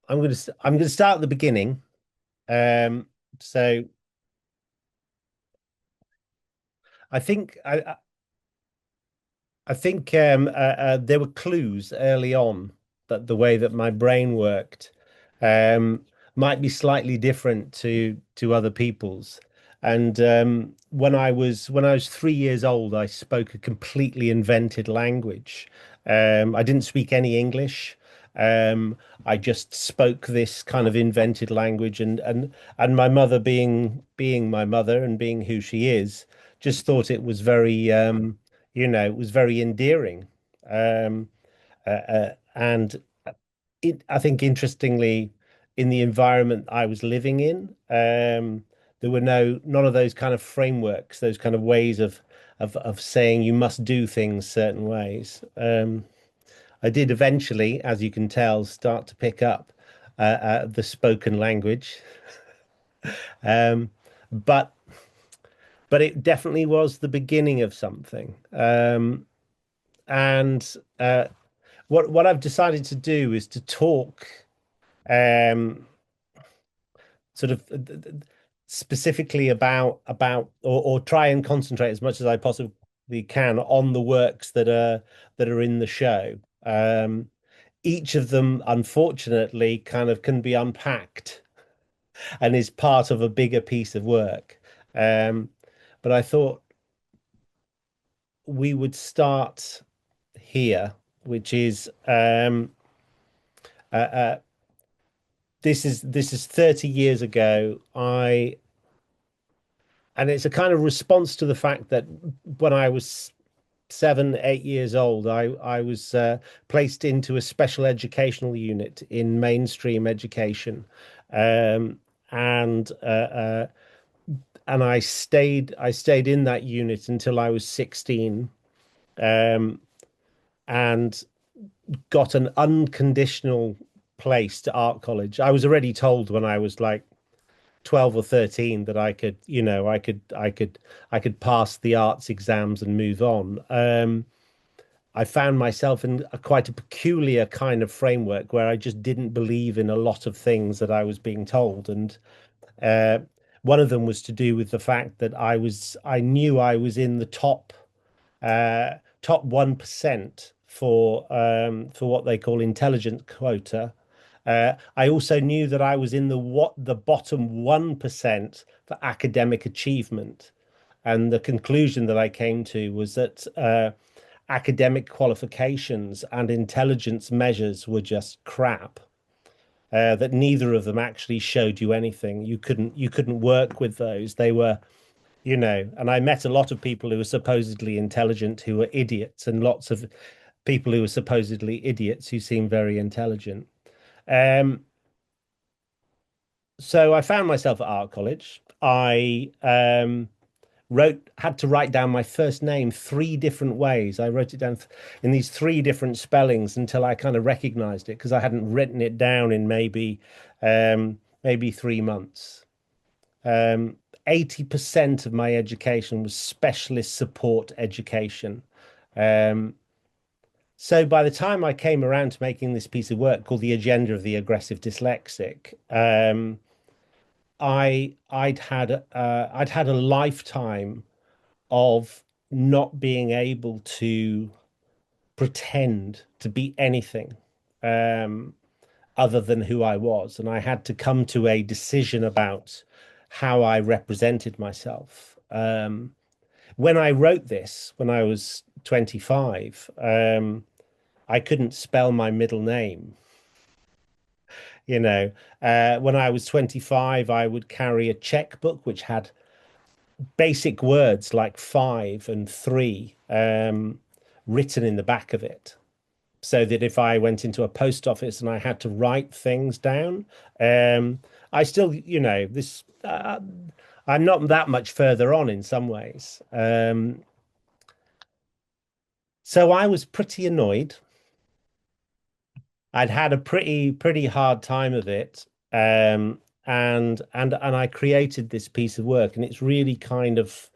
I'm going to start at the beginning. Um, so I think I think there were clues early on that the way that my brain worked um, might be slightly different to other people's. And when I was 3 years old, I spoke a completely invented language. I didn't speak any English. Um, I just spoke this kind of invented language, and my mother, being my mother and being who she is, just thought it was very it was very endearing. Um, and I think interestingly, in the environment I was living in, there were none of those kind of frameworks, those kind of ways of saying you must do things certain ways. I did eventually, as you can tell, start to pick up the spoken language, um, but it definitely was the beginning of something. And what I've decided to do is to talk um, sort of specifically or try and concentrate as much as I possibly can on the works that are in the show. Each of them, unfortunately, kind of can be unpacked and is part of a bigger piece of work. Um, but I thought we would start here, which is uh, uh, this is 30 years ago. I And it's a kind of response to the fact that when I was 7, 8 years old, I was placed into a special educational unit in mainstream education, um, and I stayed in that unit until I was 16, um, and got an unconditional place to art college. I was already told when I was like 12 or 13 that I could, I could pass the arts exams and move on. I found myself in quite a peculiar kind of framework where I just didn't believe in a lot of things that I was being told. And uh, one of them was to do with the fact that I knew I was in the top 1% for what they call intelligent quota. I also knew that I was in the bottom 1% for academic achievement. And the conclusion that I came to was that academic qualifications and intelligence measures were just crap. That neither of them actually showed you anything. You couldn't work with those. They were, and I met a lot of people who were supposedly intelligent who were idiots, and lots of people who were supposedly idiots who seemed very intelligent. Um, so I found myself at art college. I had to write down my first name three different ways. I wrote it down in these three different spellings until I kind of recognized it because I hadn't written it down in maybe 3 months. 80% of my education was specialist support education. Um, so by the time I came around to making this piece of work called The Agenda of the Aggressive Dyslexic, I'd had a lifetime of not being able to pretend to be anything um, other than who I was. And I had to come to a decision about how I represented myself. When I wrote this, when I was 25, I couldn't spell my middle name. You know, when I was 25, I would carry a checkbook which had basic words like five and three written in the back of it. So that if I went into a post office and I had to write things down, I still, I'm not that much further on in some ways. So I was pretty annoyed. I'd had a pretty hard time of it. And I created this piece of work, and it's really kind of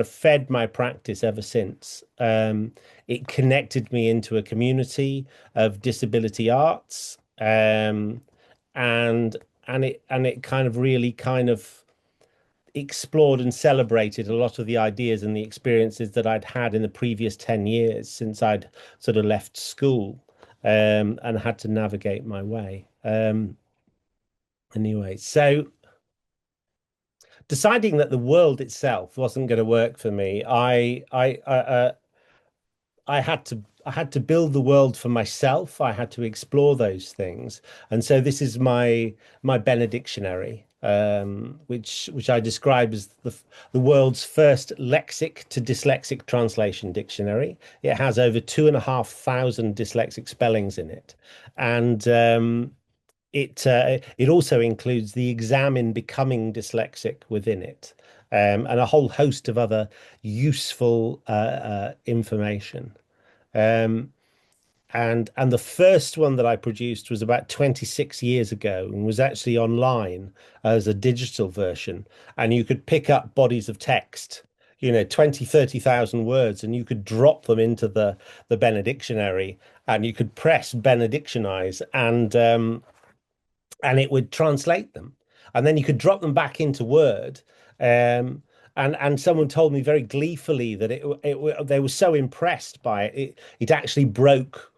fed my practice ever since. It connected me into a community of disability arts. and and it kind of really kind of explored and celebrated a lot of the ideas and the experiences that I'd had in the previous 10 years since I'd sort of left school, and had to navigate my way. Anyway, so deciding that the world itself wasn't going to work for me, I had to build the world for myself. I had to explore those things, and so this is my benedictionary, which I describe as the world's first lexic to dyslexic translation dictionary. It has over 2,500 dyslexic spellings in it, and it also includes the exam in becoming dyslexic within it, and a whole host of other useful information. Um, and the first one that I produced was about 26 years ago and was actually online as a digital version. And you could pick up bodies of text, 20, 30,000 words, and you could drop them into the benedictionary, and you could press benedictionize, and it would translate them. And then you could drop them back into Word. Um, and someone told me very gleefully that they were so impressed by it, it actually broke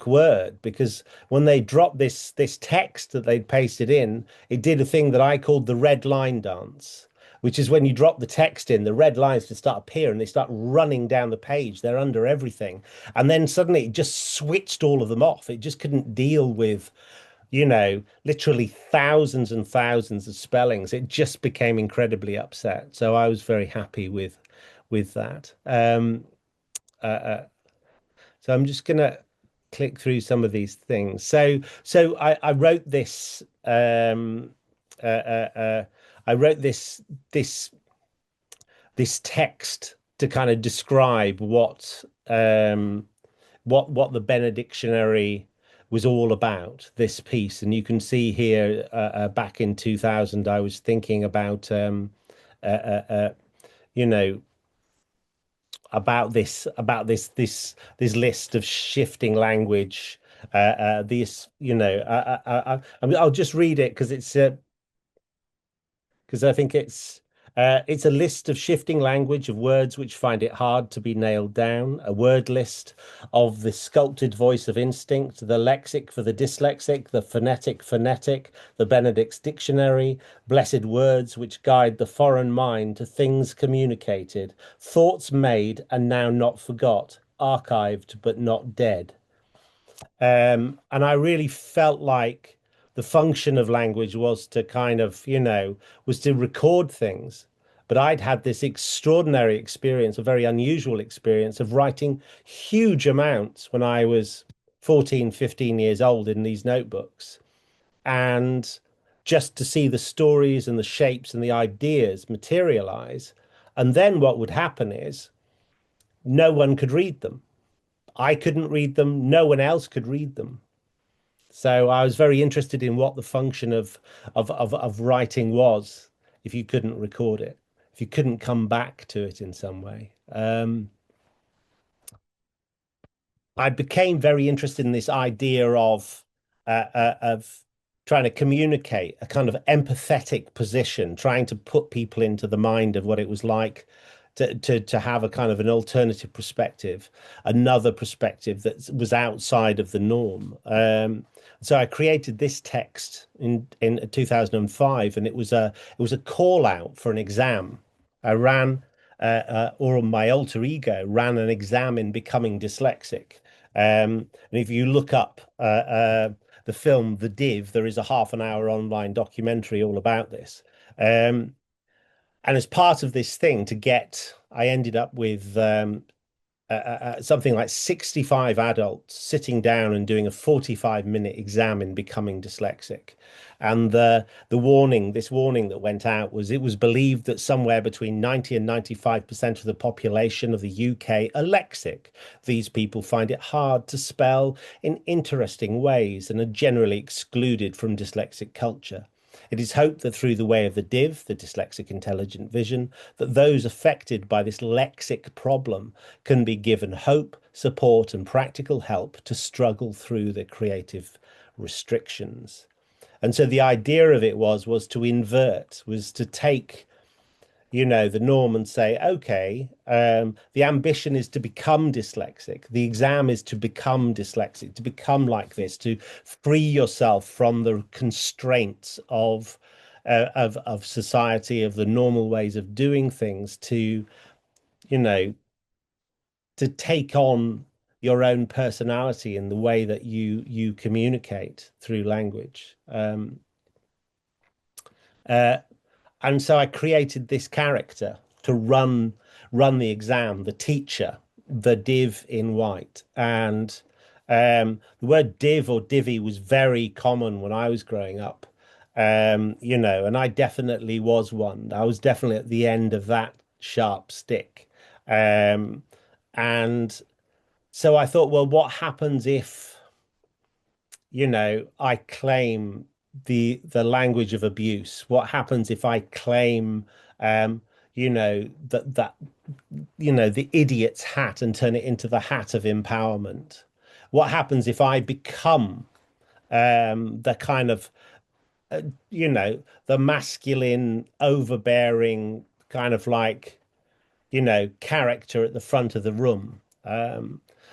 Word, because when they dropped this text that they'd pasted in, it did a thing that I called the red line dance, which is when you drop the text in, the red lines just start appearing, they start running down the page, they're under everything. And then suddenly it just switched all of them off. It just couldn't deal with literally thousands and thousands of spellings. It just became incredibly upset. So I was very happy with that. Uh, uh, so I'm just gonna click through some of these things. So I wrote this. Uh, uh, uh, I wrote this this text to kind of describe what the benedictionary was all about, this piece. And you can see here, back in 2000, I was thinking about uh, uh, uh, you know about this list of shifting language. This I'll just read it because I think it's a list of shifting language of words which find it hard to be nailed down, a word list of the sculpted voice of instinct, the lexic for the dyslexic, the phonetic, the Benedict's dictionary, blessed words which guide the foreign mind to things communicated, thoughts made and now not forgot, archived but not dead. And I really felt like the function of language was to kind of, was to record things. But I'd had this extraordinary experience, a very unusual experience of writing huge amounts when I was 14, 15 years old in these notebooks. And just to see the stories and the shapes and the ideas materialize. And then what would happen is no one could read them. I couldn't read them. No one else could read them. So I was very interested in what the function of writing was if you couldn't record it, if you couldn't come back to it in some way. I became very interested in this idea of trying to communicate a kind of empathetic position, trying to put people into the mind of what it was like to have a kind of an alternative perspective, another perspective that was outside of the norm. So I created this text in 2005, and it was a call out for an exam. I ran or my alter ego ran an exam in becoming dyslexic. And if you look up the film The Div, there is a half an hour online documentary all about this. And as part of this thing I ended up with something like 65 adults sitting down and doing a 45-minute exam in becoming dyslexic. And this warning that went out was, it was believed that somewhere between 90 and 95% of the population of the UK are lexic. These people find it hard to spell in interesting ways and are generally excluded from dyslexic culture. It is hoped that through the way of the DIV, the dyslexic intelligent vision, that those affected by this lexic problem can be given hope, support, and practical help to struggle through the creative restrictions. And so the idea of it was to invert, was to take, the norm and say, okay, the ambition is to become dyslexic. The exam is to become dyslexic, to become like this, to free yourself from the constraints of society, of the normal ways of doing things, you know, to take on your own personality in the way that you communicate through language. Uh, And so I created this character to run the exam, the teacher, the div in white. And the word div or divvy was very common when I was growing up. And I definitely was one. I was definitely at the end of that sharp stick. Um, and so I thought, well, what happens if I claim the language of abuse? What happens if I claim the idiot's hat and turn it into the hat of empowerment? What happens if I become the kind of uh, the masculine, overbearing kind of like character at the front of the room.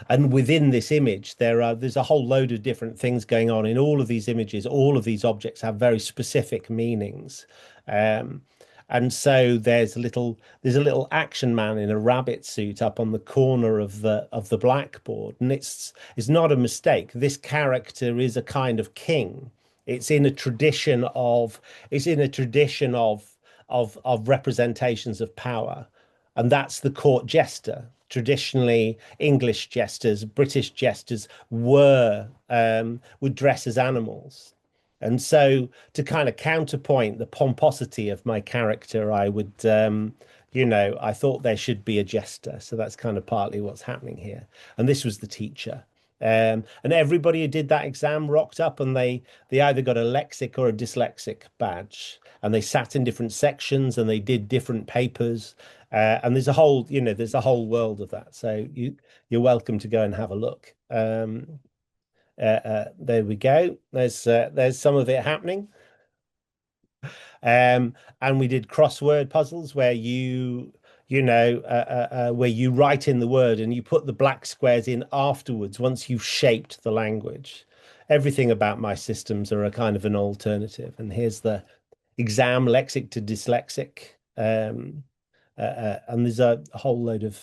And within this image, there's a whole load of different things going on in all of these images. All of these objects have very specific meanings. Um, and so there's a little action man in a rabbit suit up on the corner of the blackboard. And it's not a mistake. This character is a kind of king. It's in a tradition of it's in a tradition of representations of power, and that's the court jester. Traditionally, English jesters, British jesters would dress as animals. And so, to kind of counterpoint the pomposity of my character, I thought there should be a jester. So that's kind of partly what's happening here. And this was the teacher. And everybody who did that exam rocked up, and they either got a lexic or a dyslexic badge, and they sat in different sections and they did different papers. And there's a whole world of that. So you're welcome to go and have a look. There we go. There's some of it happening. Um, and we did crossword puzzles where you write in the word and you put the black squares in afterwards once you've shaped the language. Everything about my systems are a kind of an alternative. And here's the exam lexic to dyslexic. And there's a whole load of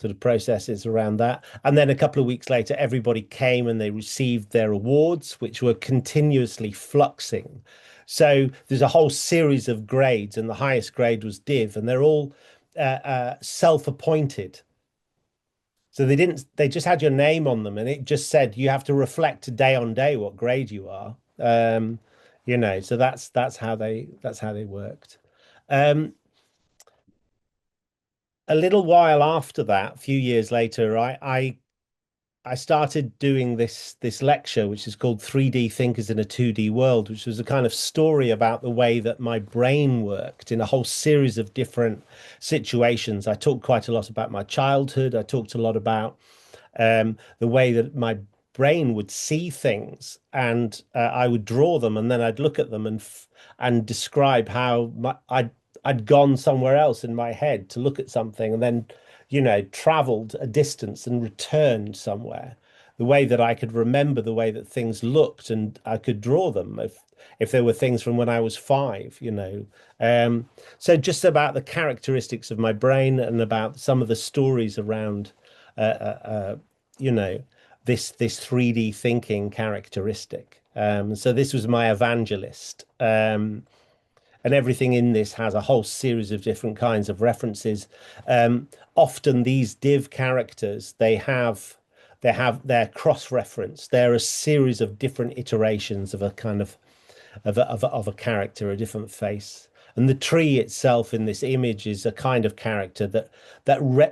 sort of processes around that. And then a couple of weeks later, everybody came and they received their awards, which were continuously fluxing. So there's a whole series of grades, and the highest grade was div, and they're all self-appointed. So they just had your name on them, and it just said you have to reflect day on day what grade you are. So that's how they worked. Um, a little while after that, a few years later, I started doing this lecture, which is called 3D Thinkers in a 2D World, which was a kind of story about the way that my brain worked in a whole series of different situations. I talked quite a lot about my childhood. I talked a lot about the way that my brain would see things, and I would draw them, and then I'd look at them and describe how I'd gone somewhere else in my head to look at something, and then traveled a distance and returned somewhere. The way that I could remember the way that things looked, and I could draw them if there were things from when I was five. So just about the characteristics of my brain and about some of the stories around uh, uh, uh, you know, this 3D thinking characteristic. So this was my evangelist. And everything in this has a whole series of different kinds of references. Often these div characters, they're cross-referenced. They're a series of different iterations of a kind of a character, a different face. And the tree itself in this image is a kind of character that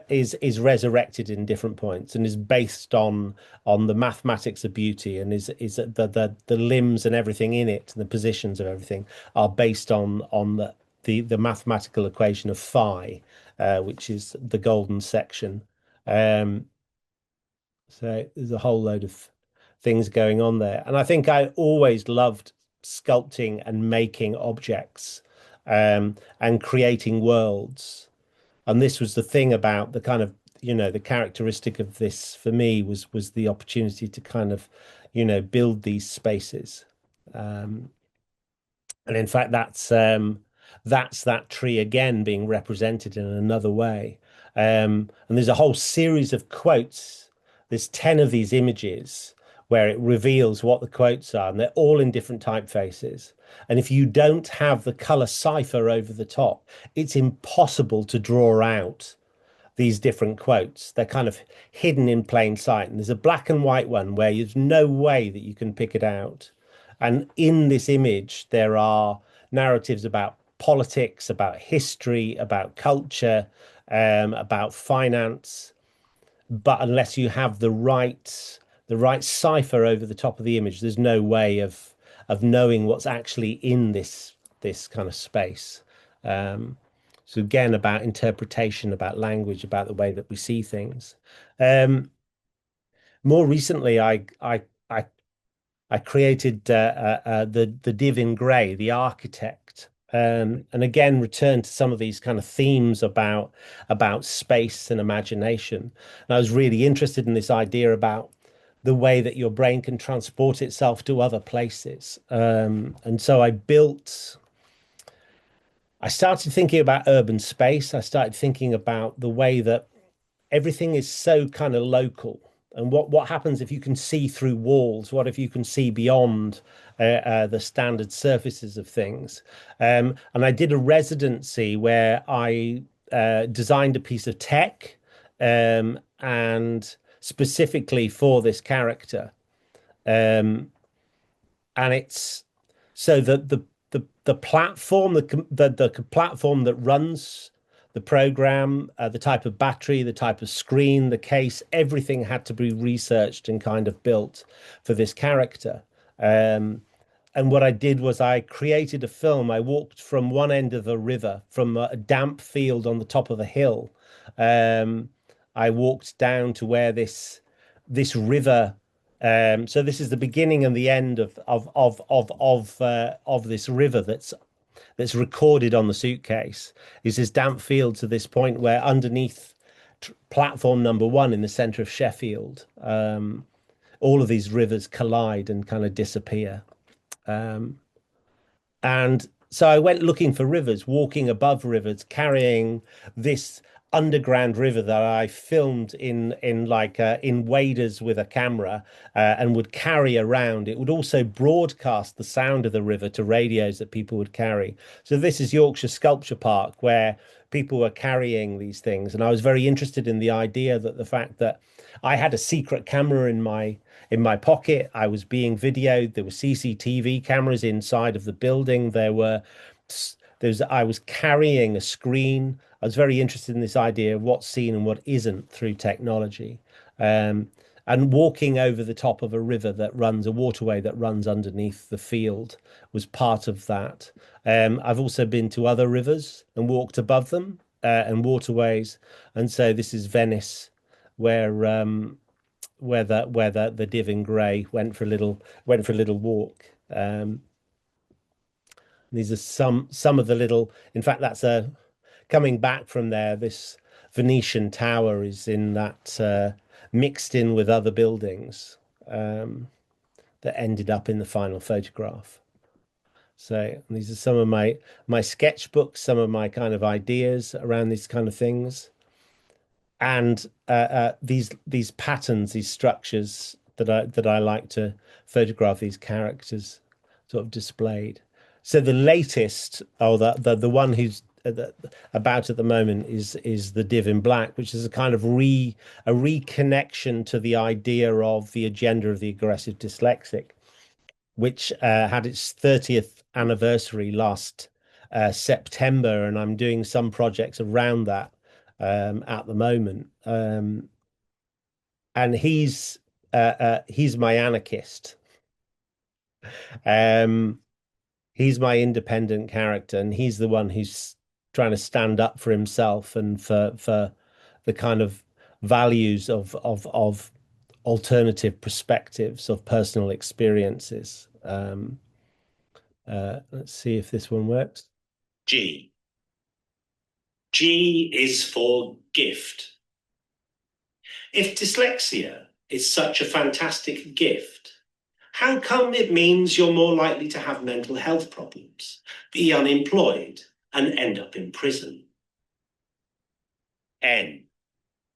is resurrected in different points and is based on the mathematics of beauty, and is the limbs and everything in it and the positions of everything are based on the mathematical equation of phi, which is the golden section. Um, so there's a whole load of things going on there, and I think I always loved sculpting and making objects, and creating worlds. And this was the thing about the kind of, the characteristic of this for me was the opportunity to kind of, build these spaces. Um, and in fact, that's that tree again being represented in another way. And there's a whole series of quotes. There's 10 of these images where it reveals what the quotes are, and they're all in different typefaces. And if you don't have the color cipher over the top, it's impossible to draw out these different quotes. They're kind of hidden in plain sight. And there's a black and white one where there's no way that you can pick it out. And in this image, there are narratives about politics, about history, about culture, about finance. But unless you have the right cipher over the top of the image, there's no way of knowing what's actually in this kind of space. Um, so again, about interpretation, about language, about the way that we see things. Um, More recently, I I created the div in grey, the architect, and again returned to some of these kind of themes about space and imagination. And I was really interested in this idea about the way that your brain can transport itself to other places. And so I started thinking about urban space. I started thinking about the way that everything is so kind of local. And what happens if you can see through walls? What if you can see beyond the standard surfaces of things? And I did a residency where I designed a piece of tech, and specifically for this character. Um, and it's so the platform the platform that runs the program, the type of battery, the type of screen, the case, everything had to be researched and kind of built for this character. Um, and what I did was I created a film. I walked from one end of the river, from a damp field on the top of a hill. Um, I walked down to where this river. So this is the beginning and the end of this river that's recorded on the suitcase. Is this damp field to this point where underneath platform number one in the center of Sheffield, all of these rivers collide and kind of disappear. Um, and so I went looking for rivers, walking above rivers, carrying this underground river that I filmed in waders with a camera, and would carry around. It would also broadcast the sound of the river to radios that people would carry. So this is Yorkshire Sculpture Park, where people were carrying these things, and I was very interested in the idea that the fact that I had a secret camera in my pocket. I was being videoed. There were CCTV cameras inside of the building. I was carrying a screen. I was very interested in this idea of what's seen and what isn't through technology. Um, and walking over the top of a waterway that runs underneath the field was part of that. I've also been to other rivers and walked above them, and waterways. And so this is Venice, where the div in grey went for a little walk. These are some of the little. In fact, that's a coming back from there. This Venetian tower is in that, mixed in with other buildings, that ended up in the final photograph. So these are some of my sketchbooks, some of my kind of ideas around these kind of things, and these patterns, these structures that I like to photograph, these characters sort of displayed. So the latest, or the one who's about at the moment, is the Div in Black, which is a kind of a reconnection to the idea of the agenda of the aggressive dyslexic, which had its 30th anniversary last September, and I'm doing some projects around that, at the moment. And he's my anarchist. Um, he's my independent character, and he's the one who's trying to stand up for himself and for the kind of values of alternative perspectives of personal experiences. Let's see if this one works. G. G is for gift. If dyslexia is such a fantastic gift, how come it means you're more likely to have mental health problems, be unemployed, and end up in prison? N.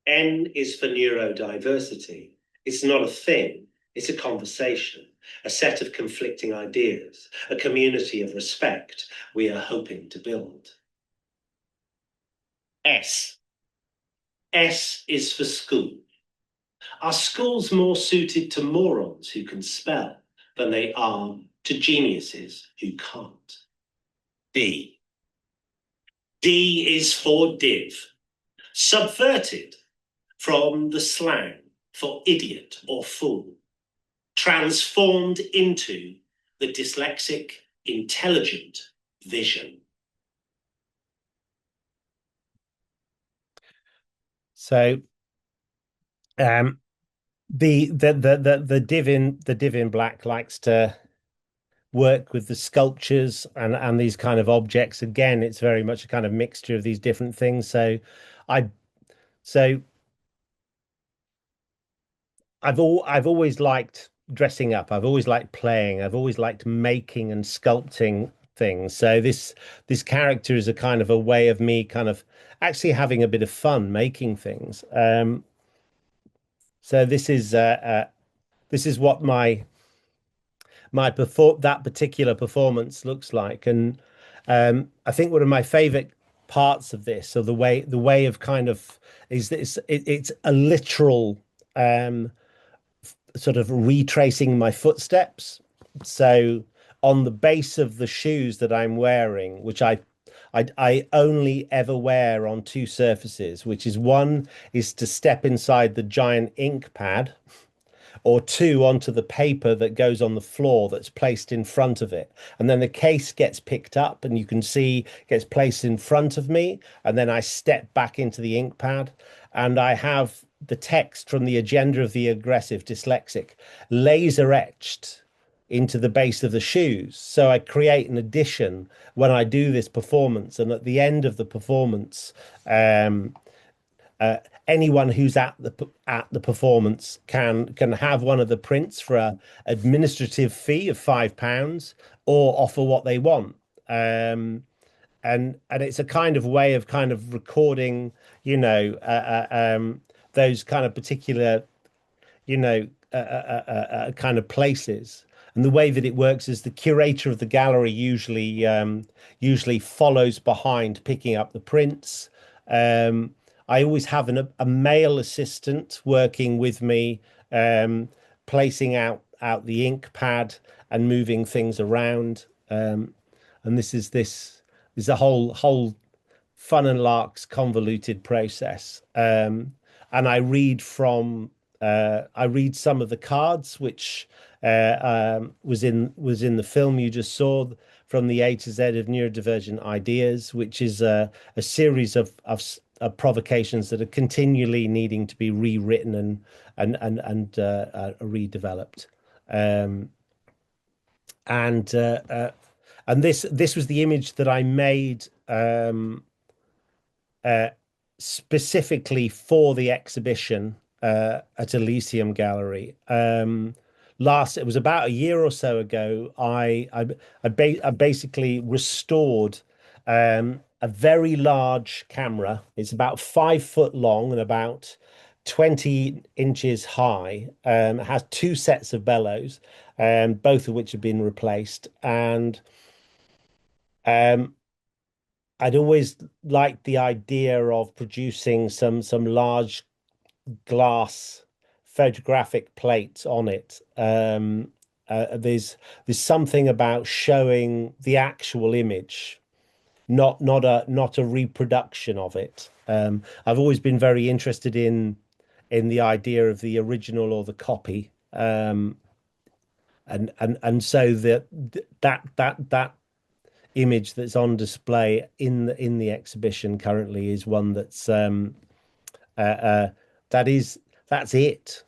N is for neurodiversity. It's not a thing, it's a conversation, a set of conflicting ideas, a community of respect we are hoping to build. S. S is for school. Are schools more suited to morons who can spell than they are to geniuses who can't? D. D is for div, subverted from the slang for idiot or fool, transformed into the dyslexic intelligent vision. So um, the div in black likes to work with the sculptures and these kind of objects. Again, it's very much a kind of mixture of these different things. I so I've always liked dressing up. I've always liked playing. I've always liked making and sculpting things. So this character is a kind of a way of me kind of actually having a bit of fun making things. So this is what that particular performance looks like. And I think one of my favorite parts of this, or the way of kind of is this it's a literal um sort of retracing my footsteps. So on the base of the shoes that I'm wearing, which I only ever wear on two surfaces, which is one is to step inside the giant ink pad, or two onto the paper that goes on the floor that's placed in front of it. And then the case gets picked up and you can see gets placed in front of me. And then I step back into the ink pad and I have the text from the agenda of the aggressive dyslexic laser etched into the base of the shoes. So I create an addition when I do this performance. And at the end of the performance, um, uh, anyone who's at the performance can have one of the prints for a administrative fee of £5 or offer what they want. Um, and it's a kind of way of kind of recording, you know, those kind of particular you know, kind of places. And the way that it works is the curator of the gallery usually follows behind, picking up the prints. I always have a male assistant working with me, um, placing out the ink pad and moving things around. And this is a whole fun and larks convoluted process. And I read some of the cards which was in the film you just saw, from the A to Z of neurodivergent ideas, which is a series of provocations that are continually needing to be rewritten and redeveloped. Um, and this was the image that I made uh, specifically for the exhibition at Elysium Gallery. It was about a year or so ago. I basically restored a very large camera. It's about 5 foot long and about 20 inches high. It has two sets of bellows, both of which have been replaced. And um, I'd always liked the idea of producing some large glass photographic plate on it. There's something about showing the actual image, not a reproduction of it. I've always been very interested in the idea of the original or the copy. And so that image that's on display in the exhibition currently is one uh, uh, that is that's it.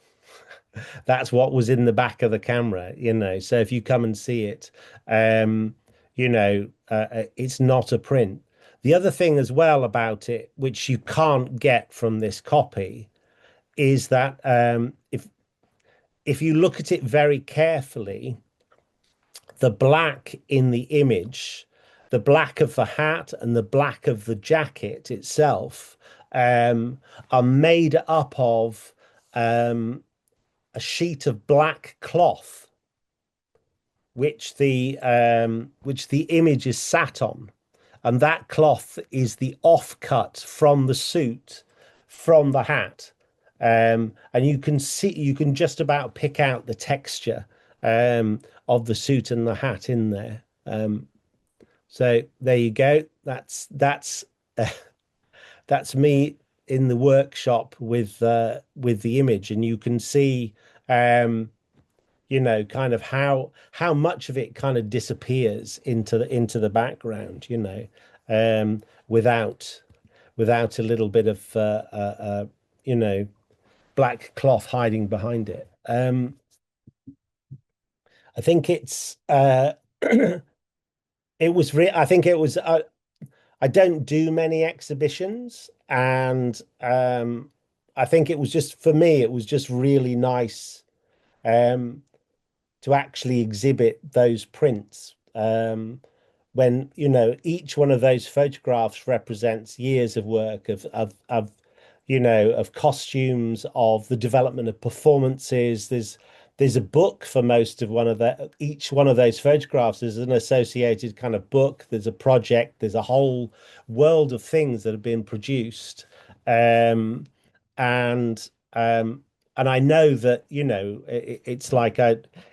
That's what was in the back of the camera. So if you come and see it, um, it's not a print. The other thing as well about it, which you can't get from this copy, is that if you look at it very carefully, the black in the image, the black of the hat and the black of the jacket itself, are made up of a sheet of black cloth, which the image is sat on, and that cloth is the offcut from the suit, from the hat. And you can just about pick out the texture of the suit and the hat in there. So there you go. That's me in the workshop with the image, and you can see kind of how much of it kind of disappears into the background, without a little bit of you know black cloth hiding behind it. I think it was I think it was I don't do many exhibitions, and I think it was just for me it was just really nice um to actually exhibit those prints. When each one of those photographs represents years of work of costumes, of the development of performances. There's a book for most of one of the each one of those photographs is an associated kind of book. There's a project. There's a whole world of things that have been produced, and and I know that it's like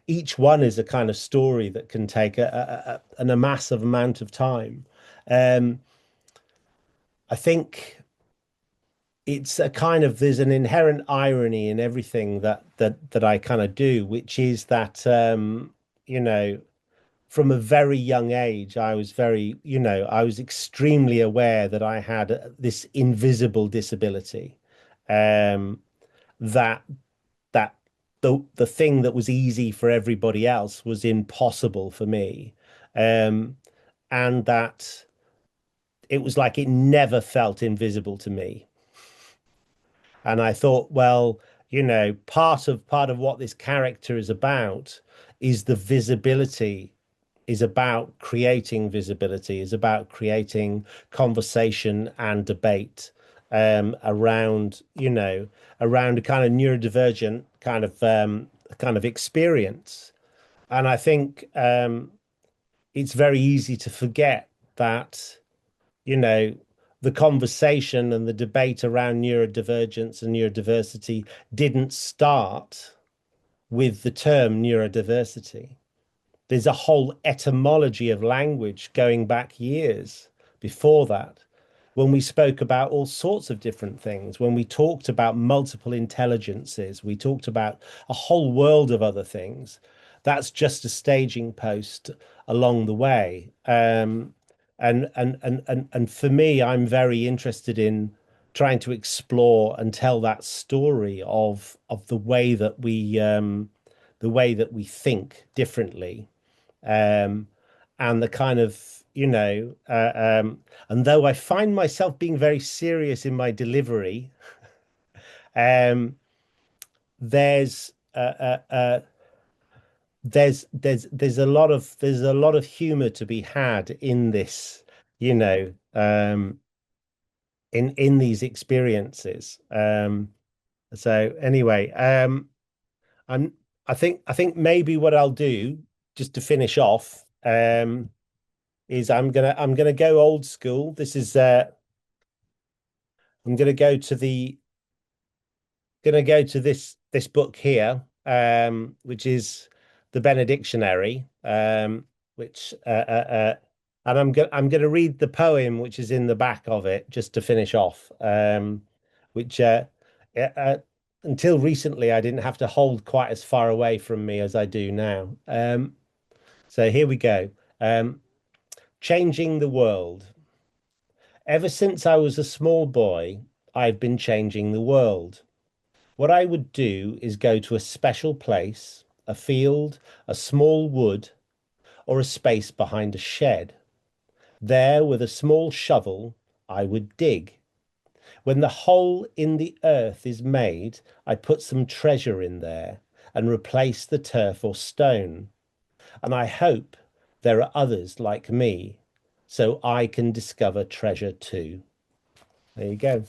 each one is a kind of story that can take a massive amount of time. Um, I think it's a kind of there's an inherent irony in everything that I kind of do, which is that you know from a very young age, I was extremely aware that I had this invisible disability, um, that that the thing that was easy for everybody else was impossible for me, um, and that it was like it never felt invisible to me. And I thought, well, part of what this character is about is the visibility, is about creating visibility, is about creating conversation and debate around a kind of neurodivergent kind of experience. And I think it's very easy to forget that you know, the conversation and the debate around neurodivergence and neurodiversity didn't start with the term neurodiversity. There's a whole etymology of language going back years before that, when we spoke about all sorts of different things, when we talked about multiple intelligences, we talked about a whole world of other things. That's just a staging post along the way. And for me, I'm very interested in trying to explore and tell that story of the way that we think differently, um, and the kind of and though I find myself being very serious in my delivery, um, there's there's a lot of humor to be had in this, you know, in these experiences. So anyway, I'm I think maybe what I'll do just to finish off is I'm gonna go old school. This is I'm gonna go to this book here, which is the Benedictionary, which and I'm gonna read the poem which is in the back of it just to finish off, which uh, uh, until recently I didn't have to hold quite as far away from me as I do now. So here we go. Changing the world. Ever since I was a small boy, I've been changing the world. What I would do is go to a special place, a field, a small wood, or a space behind a shed. There, with a small shovel, I would dig. When the hole in the earth is made, I put some treasure in there and replace the turf or stone. And I hope there are others like me so I can discover treasure too. There you go.